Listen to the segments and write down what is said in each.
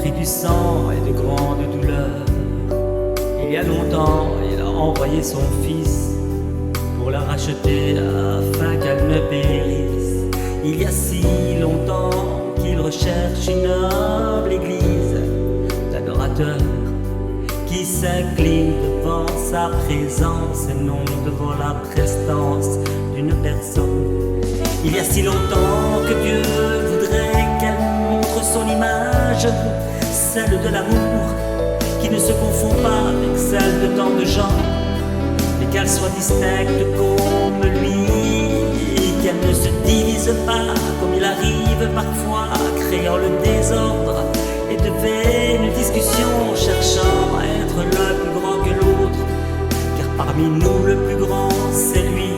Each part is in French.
cris du sang et de grandes douleurs. Il y a longtemps, il a envoyé son fils pour la racheter afin qu'elle ne périsse. Il y a si longtemps qu'il recherche une noble église d'adorateurs qui s'incline devant sa présence et non devant la prestance d'une personne. Il y a si longtemps que Dieu voudrait qu'elle montre son image, celle de l'amour qui ne se confond pas avec celle de tant de gens, mais qu'elle soit distincte comme lui, qu'elle ne se divise pas comme il arrive parfois, créant le désordre et de vaines discussions, cherchant à être l'un plus grand que l'autre, car parmi nous le plus grand c'est lui.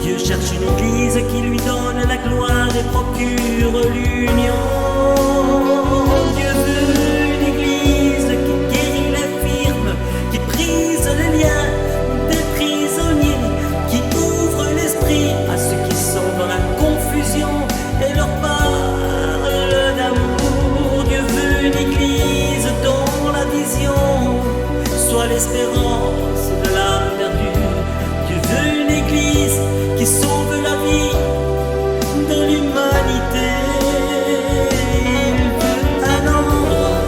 Dieu cherche une église qui lui donne la gloire et procure l'union. Dieu veut une église qui guérit l'infirme, qui brise les liens des prisonniers, qui ouvre l'esprit à ceux qui sont dans la confusion et leur parle d'amour. Dieu veut une église dont la vision soit l'espérance de l'âme perdue. Dieu veut une église qui sauve la vie de l'humanité. Il veut un endroit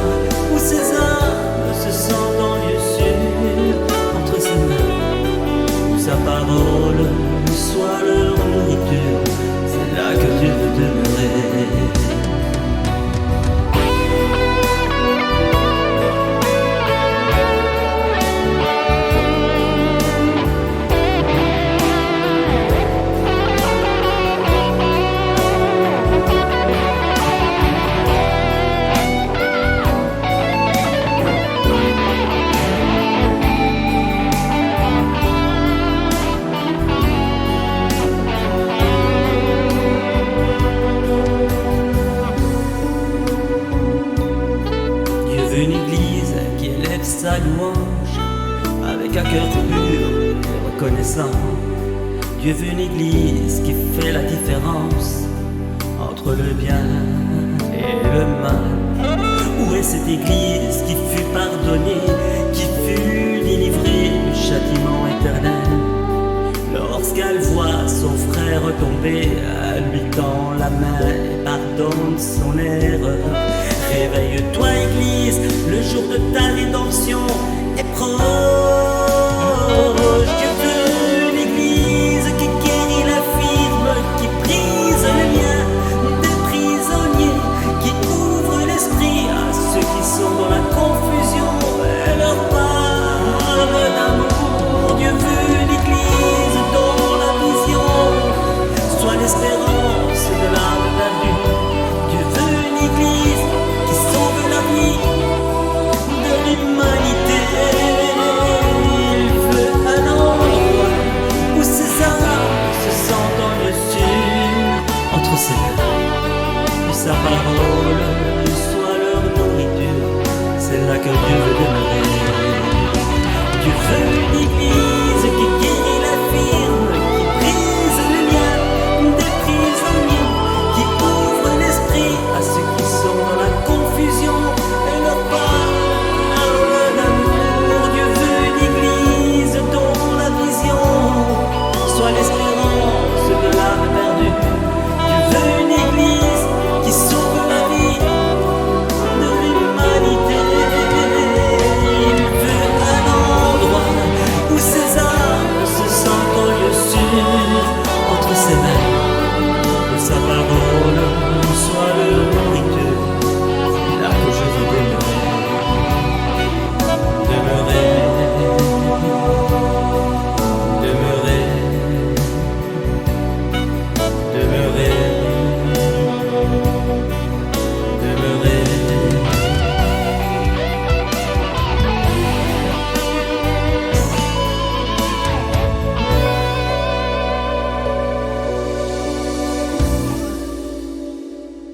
où ses âmes se sentent en lieu sûr, entre ses mains, où sa parole soit leur nourriture. C'est là que Dieu veut demeurer. Une église qui élève sa louange avec un cœur pur et reconnaissant. Dieu veut une église qui fait la différence entre le bien et le mal. Où est cette église qui fut pardonnée, qui fut délivrée du châtiment éternel, lorsqu'elle voit son frère tomber